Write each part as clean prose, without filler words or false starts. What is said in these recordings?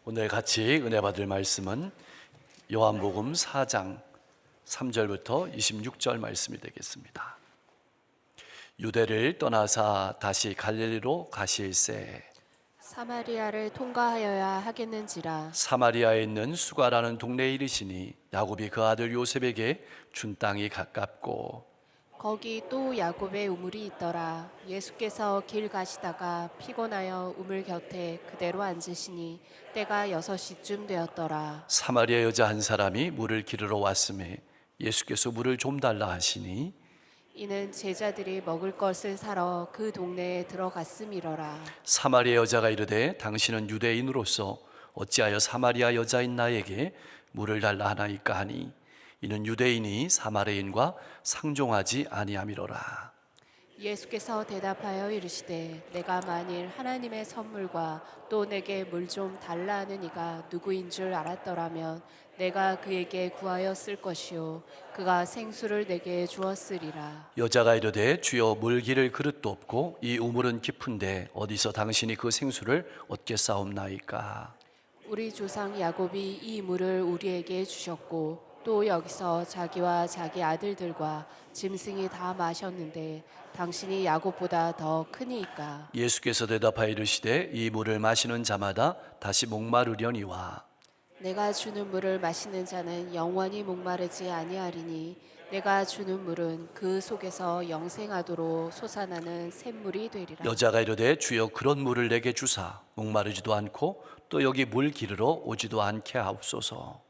오늘 같이 은혜 받을 말씀은 요한복음 4장 3절부터 26절 말씀이 되겠습니다. 유대를 떠나사 다시 갈릴리로 가실새 사마리아를 통과하여야 하겠는지라. 사마리아에 있는 수가라는 동네에 이르시니 야곱이 그 아들 요셉에게 준 땅이 가깝고 거기 또 야곱의 우물이 있더라. 예수께서 길 가시다가 피곤하여 우물 곁에 그대로 앉으시니 때가 6시쯤 되었더라. 사마리아 여자 한 사람이 물을 기르러 왔음에 예수께서 물을 좀 달라 하시니 이는 제자들이 먹을 것을 사러 그 동네에 들어갔음이러라. 사마리아 여자가 이르되 당신은 유대인으로서 어찌하여 사마리아 여자인 나에게 물을 달라 하나이까 하니 이는 유대인이 사마리아인과 상종하지 아니함이로라. 예수께서 대답하여 이르시되 내가 만일 하나님의 선물과 또 내게 물 좀 달라 하는 이가 누구인 줄 알았더라면 내가 그에게 구하였을 것이요 그가 생수를 내게 주었으리라. 여자가 이르되 주여 물 기를 그릇도 없고 이 우물은 깊은데 어디서 당신이 그 생수를 얻겠사옵나이까. 우리 조상 야곱이 이 물을 우리에게 주셨고 또 여기서 자기와 자기 아들들과 짐승이 다 마셨는데 당신이 야곱보다 더 크니이까. 예수께서 대답하여 이르시되 이 물을 마시는 자마다 다시 목마르려니와 내가 주는 물을 마시는 자는 영원히 목마르지 아니하리니 내가 주는 물은 그 속에서 영생하도록 솟아나는 샘물이 되리라. 여자가 이르되 주여 그런 물을 내게 주사 목마르지도 않고 또 여기 물 기르러 오지도 않게 하옵소서.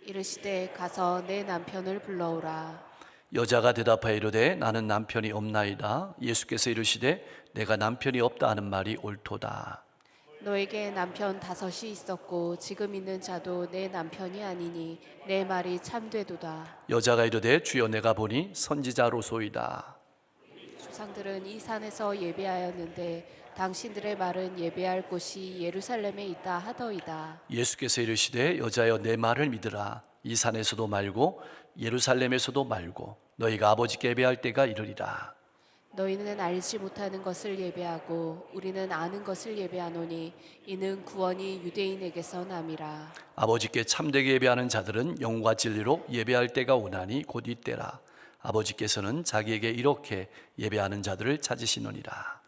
이르시되 가서 내 남편을 불러오라. 여자가 대답하여 이르되 나는 남편이 없나이다. 예수께서 이르시되 내가 남편이 없다 하는 말이 옳도다. 너에게 남편 5이 있었고 지금 있는 자도 내 남편이 아니니 내 말이 참되도다. 여자가 이르되 주여 내가 보니 선지자로소이다. 조상들은 이 산에서 예배하였는데 당신들의 말은 예배할 곳이 예루살렘에 있다 하더이다. 예수께서 이르시되 여자여 내 말을 믿으라. 이 산에서도 말고 예루살렘에서도 말고 너희가 아버지께 예배할 때가 이르리라. 너희는 알지 못하는 것을 예배하고 우리는 아는 것을 예배하노니 이는 구원이 유대인에게서 남이라. 아버지께 참되게 예배하는 자들은 영과 진리로 예배할 때가 오나니 곧 이때라. 아버지께서는 자기에게 이렇게 예배하는 자들을 찾으시느니라.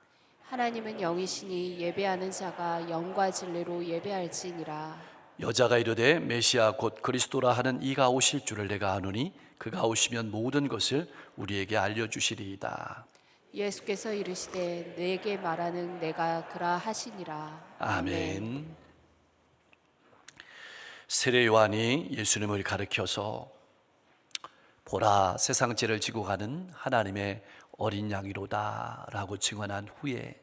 하나님은 영이시니 예배하는 자가 영과 진리로 예배할지니라. 여자가 이르되 메시아 곧 그리스도라 하는 이가 오실 줄을 내가 아노니 그가 오시면 모든 것을 우리에게 알려주시리이다. 예수께서 이르시되 내게 말하는 내가 그라 하시니라. 아멘. 세례 요한이 예수님을 가르쳐서 보라 세상 죄를 지고 가는 하나님의 어린 양이로다 라고 증언한 후에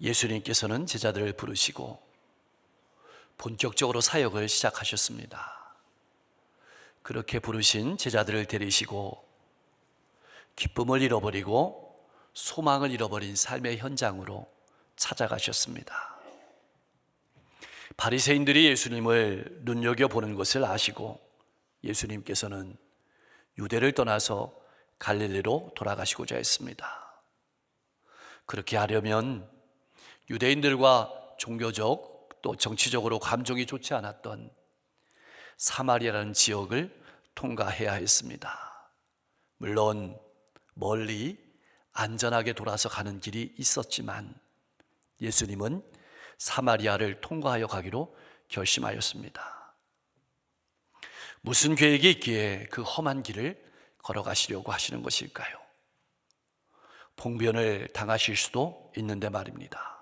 예수님께서는 제자들을 부르시고 본격적으로 사역을 시작하셨습니다. 그렇게 부르신 제자들을 데리시고 기쁨을 잃어버리고 소망을 잃어버린 삶의 현장으로 찾아가셨습니다. 바리새인들이 예수님을 눈여겨보는 것을 아시고 예수님께서는 유대를 떠나서 갈릴리로 돌아가시고자 했습니다. 그렇게 하려면 유대인들과 종교적 또 정치적으로 감정이 좋지 않았던 사마리아라는 지역을 통과해야 했습니다. 물론 멀리 안전하게 돌아서 가는 길이 있었지만 예수님은 사마리아를 통과하여 가기로 결심하였습니다. 무슨 계획이 있기에 그 험한 길을 걸어가시려고 하시는 것일까요? 봉변을 당하실 수도 있는데 말입니다.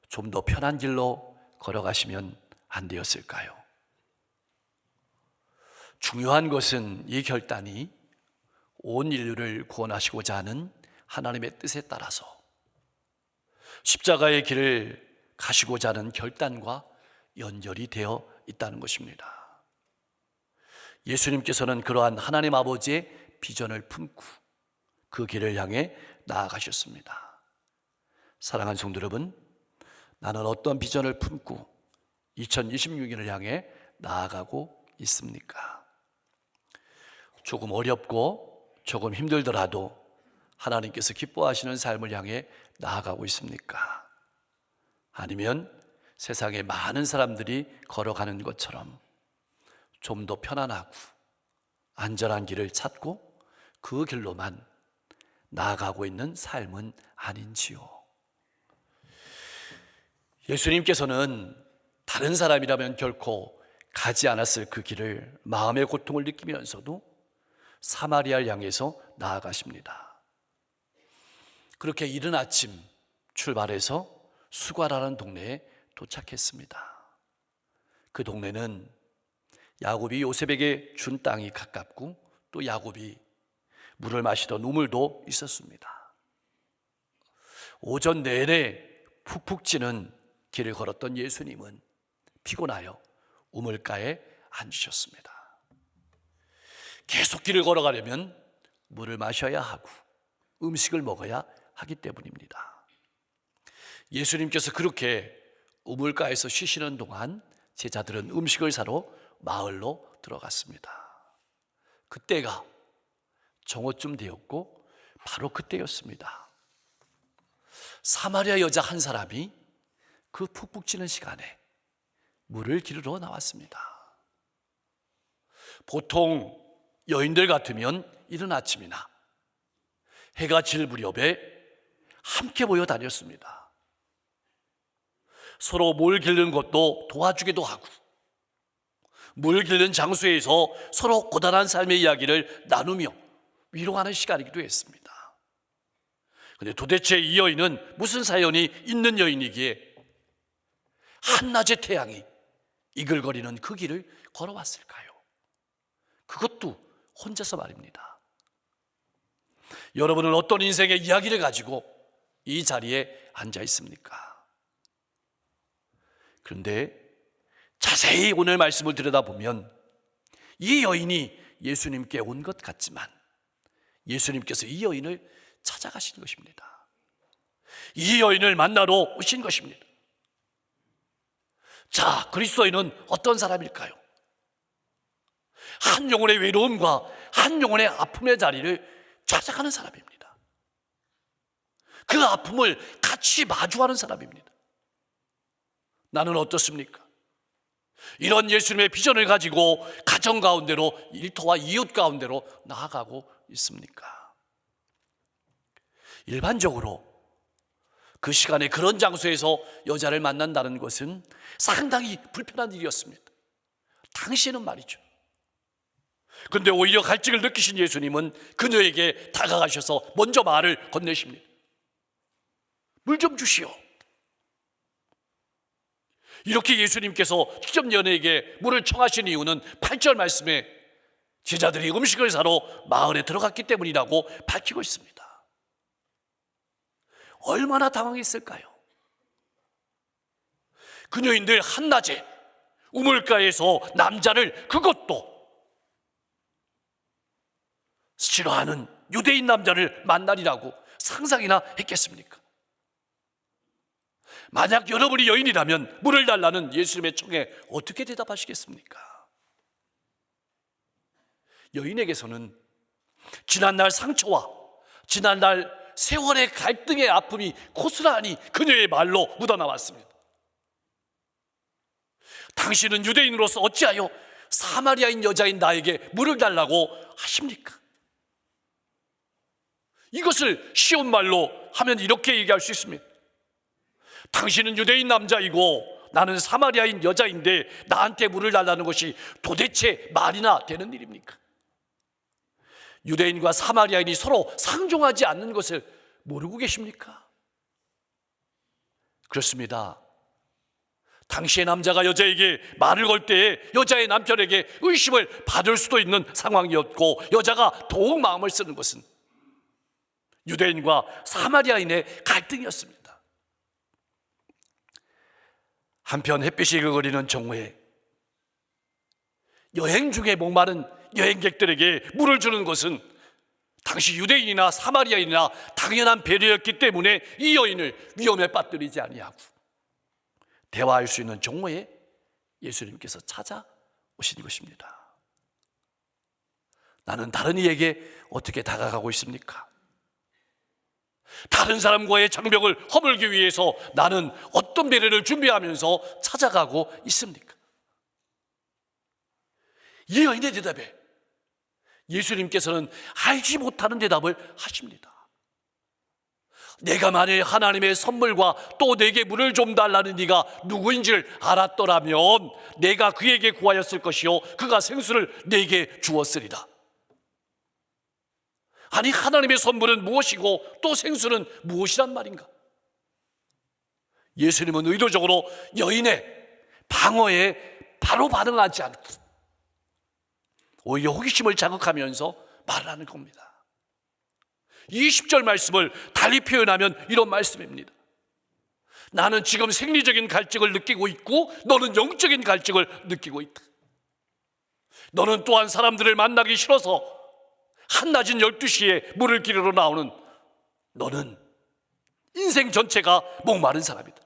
좀 더 편한 길로 걸어가시면 안 되었을까요? 중요한 것은 이 결단이 온 인류를 구원하시고자 하는 하나님의 뜻에 따라서 십자가의 길을 가시고자 하는 결단과 연결이 되어 있다는 것입니다. 예수님께서는 그러한 하나님 아버지의 비전을 품고 그 길을 향해 나아가셨습니다. 사랑하는 성도 여러분, 나는 어떤 비전을 품고 2026년을 향해 나아가고 있습니까? 조금 어렵고 조금 힘들더라도 하나님께서 기뻐하시는 삶을 향해 나아가고 있습니까? 아니면 세상에 많은 사람들이 걸어가는 것처럼 좀 더 편안하고 안전한 길을 찾고 그 길로만 나아가고 있는 삶은 아닌지요. 예수님께서는 다른 사람이라면 결코 가지 않았을 그 길을 마음의 고통을 느끼면서도 사마리아를 향해서 나아가십니다. 그렇게 이른 아침 출발해서 수가라는 동네에 도착했습니다. 그 동네는 야곱이 요셉에게 준 땅이 가깝고 또 야곱이 물을 마시던 우물도 있었습니다. 오전 내내 푹푹 찌는 길을 걸었던 예수님은 피곤하여 우물가에 앉으셨습니다. 계속 길을 걸어가려면 물을 마셔야 하고 음식을 먹어야 하기 때문입니다. 예수님께서 그렇게 우물가에서 쉬시는 동안 제자들은 음식을 사러 마을로 들어갔습니다. 그때가 정오쯤 되었고 바로 그때였습니다. 사마리아 여자 한 사람이 그 푹푹 찌는 시간에 물을 기르러 나왔습니다. 보통 여인들 같으면 이른 아침이나 해가 질 무렵에 함께 모여 다녔습니다. 서로 물 기르는 것도 도와주기도 하고 물 기르는 장소에서 서로 고단한 삶의 이야기를 나누며 위로하는 시간이기도 했습니다. 그런데 도대체 이 여인은 무슨 사연이 있는 여인이기에 한낮의 태양이 이글거리는 그 길을 걸어왔을까요? 그것도 혼자서 말입니다. 여러분은 어떤 인생의 이야기를 가지고 이 자리에 앉아 있습니까? 그런데 자세히 오늘 말씀을 들여다보면 이 여인이 예수님께 온 것 같지만 예수님께서 이 여인을 찾아가신 것입니다. 이 여인을 만나러 오신 것입니다. 자, 그리스도인은 어떤 사람일까요? 한 영혼의 외로움과 한 영혼의 아픔의 자리를 찾아가는 사람입니다. 그 아픔을 같이 마주하는 사람입니다. 나는 어떻습니까? 이런 예수님의 비전을 가지고 가정 가운데로 일터와 이웃 가운데로 나아가고 있습니까? 일반적으로 그 시간에 그런 장소에서 여자를 만난다는 것은 상당히 불편한 일이었습니다. 당시에는 말이죠. 그런데 오히려 갈증을 느끼신 예수님은 그녀에게 다가가셔서 먼저 말을 건네십니다. 물 좀 주시오. 이렇게 예수님께서 직접 여인에게 물을 청하신 이유는 8절 말씀에 제자들이 음식을 사러 마을에 들어갔기 때문이라고 밝히고 있습니다. 얼마나 당황했을까요? 그녀인들 한낮에 우물가에서 남자를, 그것도 싫어하는 유대인 남자를 만나리라고 상상이나 했겠습니까? 만약 여러분이 여인이라면 물을 달라는 예수님의 청에 어떻게 대답하시겠습니까? 여인에게서는 지난날 상처와 지난날 세월의 갈등의 아픔이 고스란히 그녀의 말로 묻어나왔습니다. 당신은 유대인으로서 어찌하여 사마리아인 여자인 나에게 물을 달라고 하십니까? 이것을 쉬운 말로 하면 이렇게 얘기할 수 있습니다. 당신은 유대인 남자이고 나는 사마리아인 여자인데 나한테 물을 달라는 것이 도대체 말이나 되는 일입니까? 유대인과 사마리아인이 서로 상종하지 않는 것을 모르고 계십니까? 그렇습니다. 당시의 남자가 여자에게 말을 걸 때에 여자의 남편에게 의심을 받을 수도 있는 상황이었고, 여자가 더욱 마음을 쓰는 것은 유대인과 사마리아인의 갈등이었습니다. 한편 햇빛이 그거리는 정오에 여행 중에 목마른 여행객들에게 물을 주는 것은 당시 유대인이나 사마리아인이나 당연한 배려였기 때문에 이 여인을 위험에 빠뜨리지 아니하고 대화할 수 있는 정오에 예수님께서 찾아오신 것입니다. 나는 다른 이에게 어떻게 다가가고 있습니까? 다른 사람과의 장벽을 허물기 위해서 나는 어떤 배려를 준비하면서 찾아가고 있습니까? 이 여인의 대답에 예수님께서는 알지 못하는 대답을 하십니다. 내가 만일 하나님의 선물과 또 내게 물을 좀 달라는 네가 누구인지를 알았더라면 내가 그에게 구하였을 것이요 그가 생수를 내게 주었으리라. 아니, 하나님의 선물은 무엇이고 또 생수는 무엇이란 말인가? 예수님은 의도적으로 여인의 방어에 바로 반응하지 않고 오히려 호기심을 자극하면서 말하는 겁니다. 20절 말씀을 달리 표현하면 이런 말씀입니다. 나는 지금 생리적인 갈증을 느끼고 있고 너는 영적인 갈증을 느끼고 있다. 너는 또한 사람들을 만나기 싫어서 한낮인 12시에 물을 기르러 나오는 너는 인생 전체가 목마른 사람이다.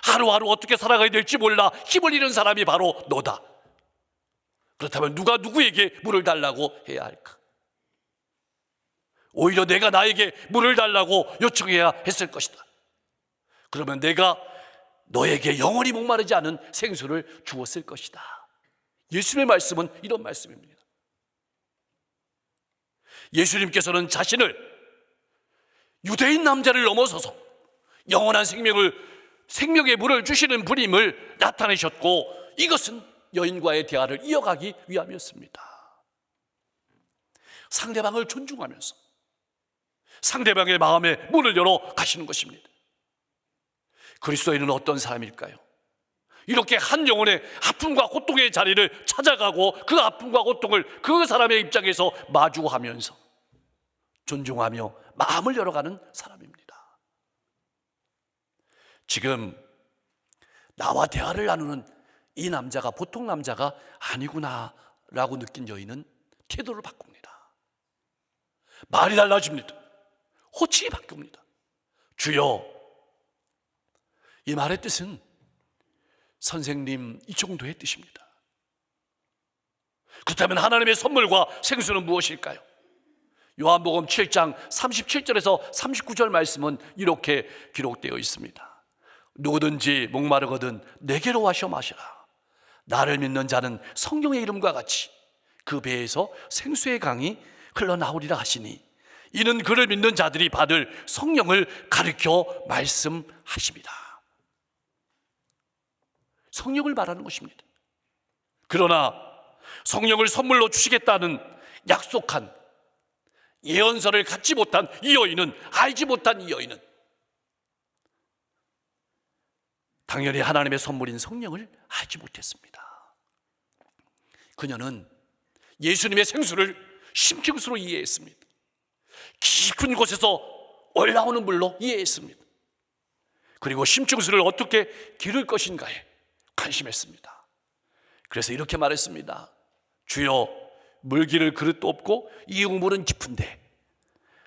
하루하루 어떻게 살아가야 될지 몰라 힘을 잃은 사람이 바로 너다. 그렇다면 누가 누구에게 물을 달라고 해야 할까? 오히려 내가 나에게 물을 달라고 요청해야 했을 것이다. 그러면 내가 너에게 영원히 목마르지 않은 생수를 주었을 것이다. 예수님의 말씀은 이런 말씀입니다. 예수님께서는 자신을 유대인 남자를 넘어서서 영원한 생명의 물을 주시는 분임을 나타내셨고 이것은 여인과의 대화를 이어가기 위함이었습니다. 상대방을 존중하면서 상대방의 마음에 문을 열어 가시는 것입니다. 그리스도인은 어떤 사람일까요? 이렇게 한 영혼의 아픔과 고통의 자리를 찾아가고 그 아픔과 고통을 그 사람의 입장에서 마주하면서 존중하며 마음을 열어가는 사람입니다. 지금 나와 대화를 나누는 이 남자가 보통 남자가 아니구나 라고 느낀 여인은 태도를 바꿉니다. 말이 달라집니다. 호칭이 바뀝니다. 주여, 이 말의 뜻은 선생님 이 정도의 뜻입니다. 그렇다면 하나님의 선물과 생수는 무엇일까요? 요한복음 7장 37절에서 39절 말씀은 이렇게 기록되어 있습니다. 누구든지 목마르거든 내게로 와서 마시라. 나를 믿는 자는 성령의 이름과 같이 그 배에서 생수의 강이 흘러나오리라 하시니 이는 그를 믿는 자들이 받을 성령을 가르쳐 말씀하십니다. 성령을 말하는 것입니다. 그러나 성령을 선물로 주시겠다는 약속한 예언서를 갖지 못한 이 여인은, 알지 못한 이 여인은 당연히 하나님의 선물인 성령을 알지 못했습니다. 그녀는 예수님의 생수를 심층수로 이해했습니다. 깊은 곳에서 올라오는 물로 이해했습니다. 그리고 심층수를 어떻게 기를 것인가에 관심했습니다. 그래서 이렇게 말했습니다. 주여, 물 기를 그릇도 없고 이 우물은 깊은데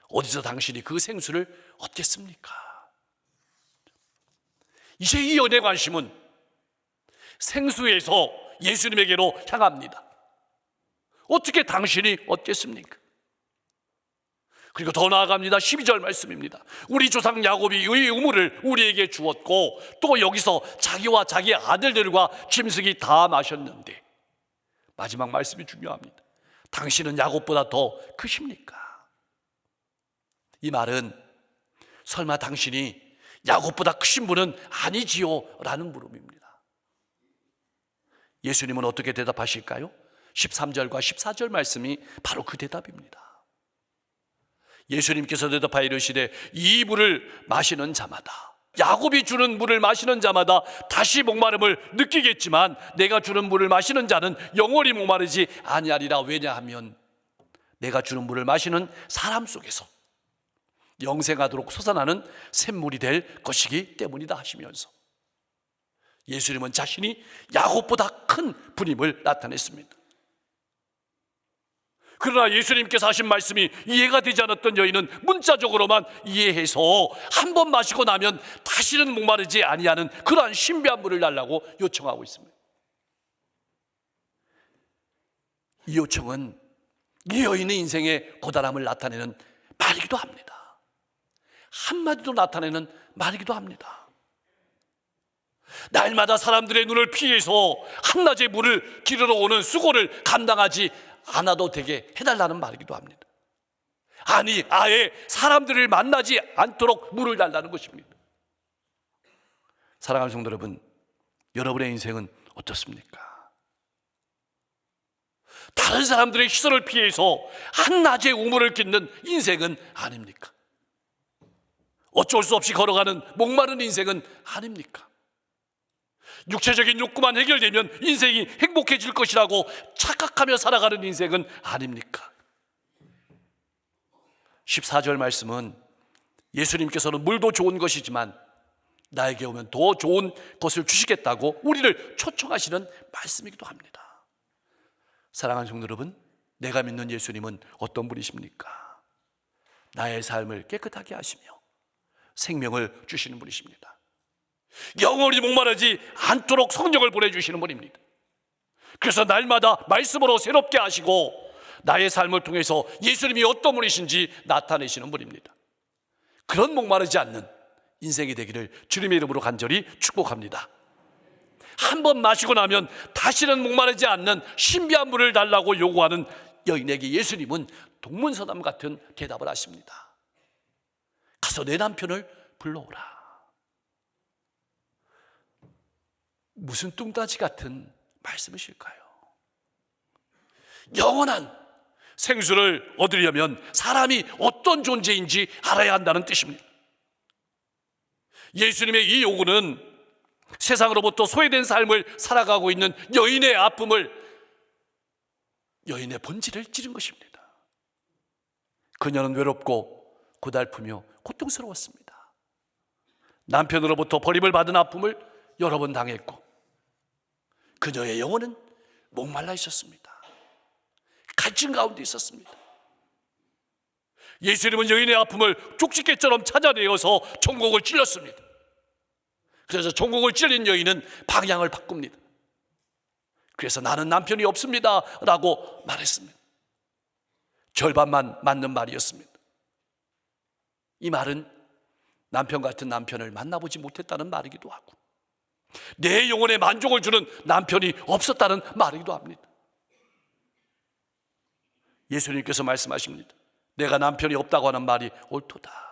어디서 당신이 그 생수를 얻겠습니까? 이제 이 여인의 관심은 생수에서 예수님에게로 향합니다. 어떻게 당신이 얻겠습니까? 그리고 더 나아갑니다. 12절 말씀입니다. 우리 조상 야곱이 이 우물을 우리에게 주었고 또 여기서 자기와 자기 아들들과 짐승이 다 마셨는데, 마지막 말씀이 중요합니다. 당신은 야곱보다 더 크십니까? 이 말은 설마 당신이 야곱보다 크신 분은 아니지요? 라는 물음입니다. 예수님은 어떻게 대답하실까요? 13절과 14절 말씀이 바로 그 대답입니다. 예수님께서 대답하여 이르시되 이 물을 마시는 자마다, 야곱이 주는 물을 마시는 자마다 다시 목마름을 느끼겠지만 내가 주는 물을 마시는 자는 영원히 목마르지 아니하리라. 왜냐하면 내가 주는 물을 마시는 사람 속에서 영생하도록 솟아나는 샘물이 될 것이기 때문이다 하시면서 예수님은 자신이 야곱보다 큰 분임을 나타냈습니다. 그러나 예수님께서 하신 말씀이 이해가 되지 않았던 여인은 문자적으로만 이해해서 한 번 마시고 나면 다시는 목마르지 아니하는 그러한 신비한 물을 달라고 요청하고 있습니다. 이 요청은 이 여인의 인생의 고단함을 나타내는 말이기도 합니다. 한마디도 나타내는 말이기도 합니다. 날마다 사람들의 눈을 피해서 한낮에 물을 기르러 오는 수고를 감당하지 않아도 되게 해달라는 말이기도 합니다. 아니, 아예 사람들을 만나지 않도록 물을 달라는 것입니다. 사랑하는 성도 여러분, 여러분의 인생은 어떻습니까? 다른 사람들의 시선을 피해서 한낮에 우물을 깃는 인생은 아닙니까? 어쩔 수 없이 걸어가는 목마른 인생은 아닙니까? 육체적인 욕구만 해결되면 인생이 행복해질 것이라고 착각하며 살아가는 인생은 아닙니까? 14절 말씀은 예수님께서는 물도 좋은 것이지만 나에게 오면 더 좋은 것을 주시겠다고 우리를 초청하시는 말씀이기도 합니다. 사랑하는 성도 여러분, 내가 믿는 예수님은 어떤 분이십니까? 나의 삶을 깨끗하게 하시며 생명을 주시는 분이십니다. 영원히 목마르지 않도록 성령을 보내주시는 분입니다. 그래서 날마다 말씀으로 새롭게 하시고 나의 삶을 통해서 예수님이 어떤 분이신지 나타내시는 분입니다. 그런 목마르지 않는 인생이 되기를 주님의 이름으로 간절히 축복합니다. 한 번 마시고 나면 다시는 목마르지 않는 신비한 물을 달라고 요구하는 여인에게 예수님은 동문서답 같은 대답을 하십니다. 가서 내 남편을 불러오라. 무슨 뚱따지 같은 말씀이실까요? 영원한 생수를 얻으려면 사람이 어떤 존재인지 알아야 한다는 뜻입니다. 예수님의 이 요구는 세상으로부터 소외된 삶을 살아가고 있는 여인의 아픔을, 여인의 본질을 찌른 것입니다. 그녀는 외롭고 고달프며 고통스러웠습니다. 남편으로부터 버림을 받은 아픔을 여러 번 당했고 그녀의 영혼은 목말라 있었습니다. 갈증 가운데 있었습니다. 예수님은 여인의 아픔을 쪽집게처럼 찾아내어서 종곡을 찔렀습니다. 그래서 종곡을 찔린 여인은 방향을 바꿉니다. 그래서 나는 남편이 없습니다 라고 말했습니다. 절반만 맞는 말이었습니다. 이 말은 남편 같은 남편을 만나보지 못했다는 말이기도 하고 내 영혼에 만족을 주는 남편이 없었다는 말이기도 합니다. 예수님께서 말씀하십니다. 내가 남편이 없다고 하는 말이 옳도다.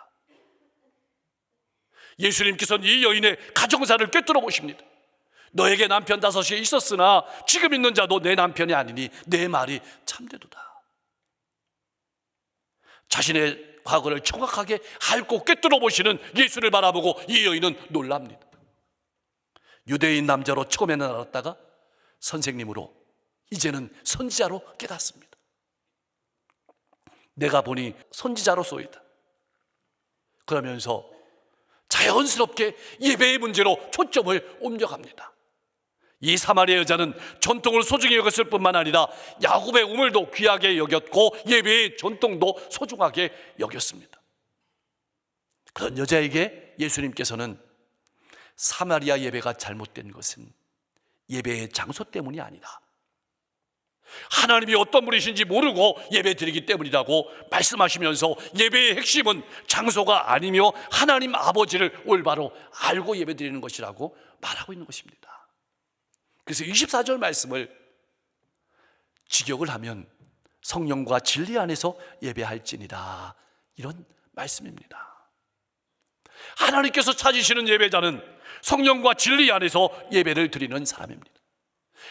예수님께서는 이 여인의 가정사를 꿰뚫어 보십니다. 너에게 남편 5이 있었으나 지금 있는 자도 내 남편이 아니니 내 말이 참되도다. 자신의 과거를 정확하게 핥고 꿰뚫어 보시는 예수를 바라보고 이 여인은 놀랍니다. 유대인 남자로 처음에는 알았다가 선생님으로 이제는 선지자로 깨닫습니다. 내가 보니 선지자로소이다. 그러면서 자연스럽게 예배의 문제로 초점을 옮겨갑니다. 이 사마리아 여자는 전통을 소중히 여겼을 뿐만 아니라 야곱의 우물도 귀하게 여겼고 예배의 전통도 소중하게 여겼습니다. 그런 여자에게 예수님께서는 사마리아 예배가 잘못된 것은 예배의 장소 때문이 아니라 하나님이 어떤 분이신지 모르고 예배 드리기 때문이라고 말씀하시면서 예배의 핵심은 장소가 아니며 하나님 아버지를 올바로 알고 예배 드리는 것이라고 말하고 있는 것입니다. 그래서 24절 말씀을 직역을 하면 성령과 진리 안에서 예배할지니라, 이런 말씀입니다. 하나님께서 찾으시는 예배자는 성령과 진리 안에서 예배를 드리는 사람입니다.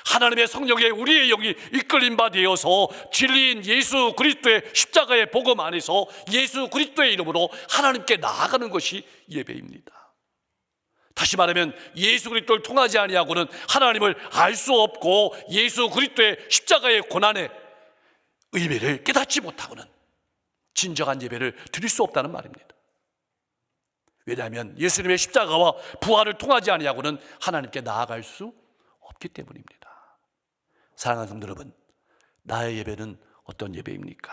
하나님의 성령에 우리의 영이 이끌림 바 되어서 진리인 예수 그리스도의 십자가의 복음 안에서 예수 그리스도의 이름으로 하나님께 나아가는 것이 예배입니다. 다시 말하면 예수 그리스도를 통하지 아니하고는 하나님을 알 수 없고 예수 그리스도의 십자가의 고난의 의미를 깨닫지 못하고는 진정한 예배를 드릴 수 없다는 말입니다. 왜냐하면 예수님의 십자가와 부활을 통하지 아니하고는 하나님께 나아갈 수 없기 때문입니다. 사랑하는 성도 여러분, 나의 예배는 어떤 예배입니까?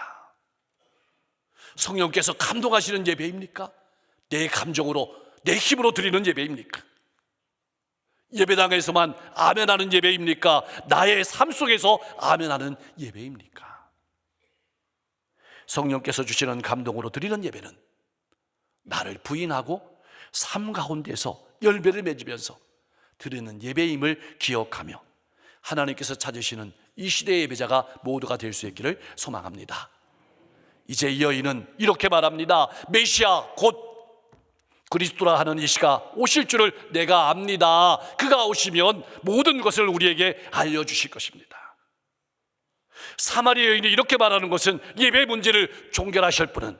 성령께서 감동하시는 예배입니까? 내 감정으로, 내 힘으로 드리는 예배입니까? 예배당에서만 아멘하는 예배입니까? 나의 삶 속에서 아멘하는 예배입니까? 성령께서 주시는 감동으로 드리는 예배는 나를 부인하고 삶 가운데서 열매를 맺으면서 드리는 예배임을 기억하며 하나님께서 찾으시는 이 시대의 예배자가 모두가 될 수 있기를 소망합니다. 이제 이 여인은 이렇게 말합니다. 메시아 곧 그리스도라 하는 이 시가 오실 줄을 내가 압니다. 그가 오시면 모든 것을 우리에게 알려주실 것입니다. 사마리아 여인이 이렇게 말하는 것은 예배 문제를 종결하실 분은,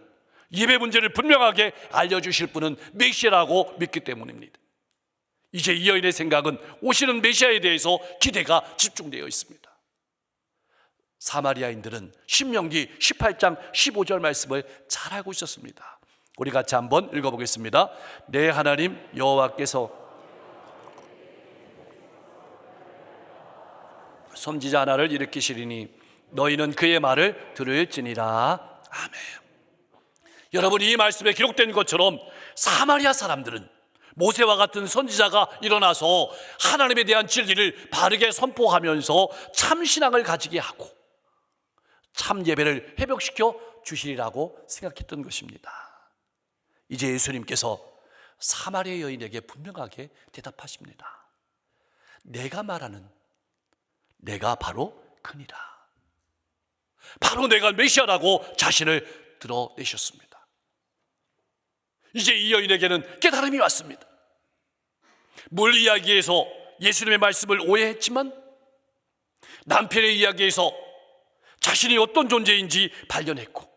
예배 문제를 분명하게 알려주실 분은 메시아라고 믿기 때문입니다. 이제 이 여인의 생각은 오시는 메시아에 대해서 기대가 집중되어 있습니다. 사마리아인들은 신명기 18장 15절 말씀을 잘 알고 있었습니다. 우리 같이 한번 읽어보겠습니다. 내 하나님 여호와께서 선지자 하나를 일으키시리니 너희는 그의 말을 들을지니라. 아멘. 여러분, 이 말씀에 기록된 것처럼 사마리아 사람들은 모세와 같은 선지자가 일어나서 하나님에 대한 진리를 바르게 선포하면서 참 신앙을 가지게 하고 참 예배를 회복시켜 주시리라고 생각했던 것입니다. 이제 예수님께서 사마리아 여인에게 분명하게 대답하십니다. 내가 말하는 내가 바로 그니라. 바로 내가 메시아라고 자신을 드러내셨습니다. 이제 이 여인에게는 깨달음이 왔습니다. 물 이야기에서 예수님의 말씀을 오해했지만 남편의 이야기에서 자신이 어떤 존재인지 발견했고,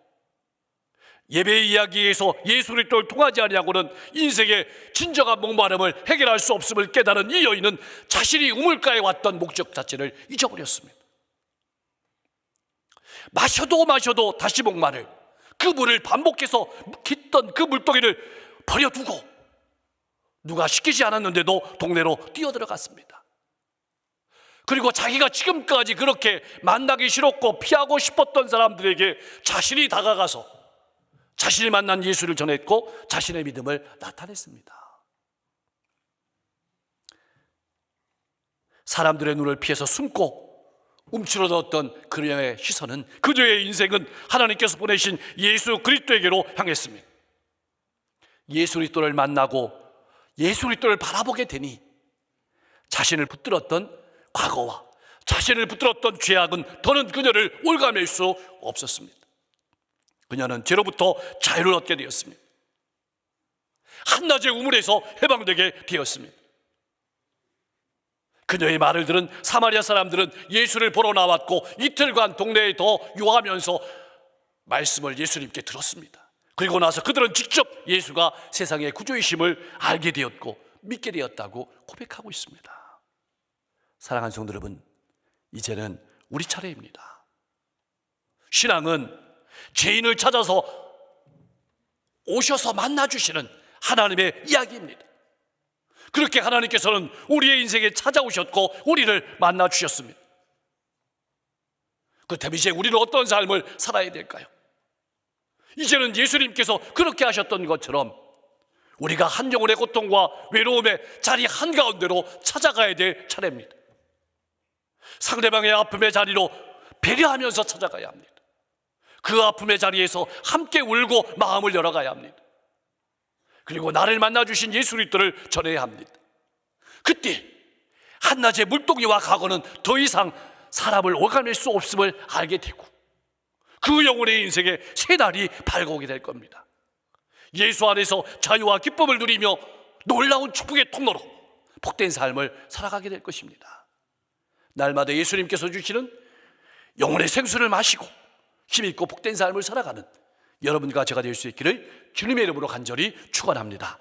예배의 이야기에서 예수 그리스도를 통하지 아니하고는 인생의 진정한 목마름을 해결할 수 없음을 깨달은 이 여인은 자신이 우물가에 왔던 목적 자체를 잊어버렸습니다. 마셔도 다시 목마를 그 물을 반복해서 깃던 그 물동이를 버려두고 누가 시키지 않았는데도 동네로 뛰어들어갔습니다. 그리고 자기가 지금까지 그렇게 만나기 싫었고 피하고 싶었던 사람들에게 자신이 다가가서 자신이 만난 예수를 전했고 자신의 믿음을 나타냈습니다. 사람들의 눈을 피해서 숨고 움츠러들었던 그녀의 시선은, 그녀의 인생은 하나님께서 보내신 예수 그리스도에게로 향했습니다. 예수 그리스도를 만나고 예수 그리스도를 바라보게 되니 자신을 붙들었던 과거와 자신을 붙들었던 죄악은 더는 그녀를 올가맬 수 없었습니다. 그녀는 죄로부터 자유를 얻게 되었습니다. 한낮의 우물에서 해방되게 되었습니다. 그녀의 말을 들은 사마리아 사람들은 예수를 보러 나왔고 이틀간 동네에 더 유하면서 말씀을 예수님께 들었습니다. 그리고 나서 그들은 직접 예수가 세상의 구주이심을 알게 되었고 믿게 되었다고 고백하고 있습니다. 사랑하는 성도 여러분, 이제는 우리 차례입니다. 신앙은 죄인을 찾아서 오셔서 만나주시는 하나님의 이야기입니다. 그렇게 하나님께서는 우리의 인생에 찾아오셨고 우리를 만나주셨습니다. 그렇다면 이제 우리는 어떤 삶을 살아야 될까요? 이제는 예수님께서 그렇게 하셨던 것처럼 우리가 한 영혼의 고통과 외로움의 자리 한가운데로 찾아가야 될 차례입니다. 상대방의 아픔의 자리로 배려하면서 찾아가야 합니다. 그 아픔의 자리에서 함께 울고 마음을 열어가야 합니다. 그리고 나를 만나주신 예수 그리스도를 전해야 합니다. 그때 한낮의 물동이와 과거는 더 이상 사람을 오가낼 수 없음을 알게 되고 그 영혼의 인생에 새 날이 밝아오게 될 겁니다. 예수 안에서 자유와 기쁨을 누리며 놀라운 축복의 통로로 복된 삶을 살아가게 될 것입니다. 날마다 예수님께서 주시는 영혼의 생수를 마시고 힘있고 복된 삶을 살아가는 여러분과 제가 될 수 있기를 주님의 이름으로 간절히 축원합니다.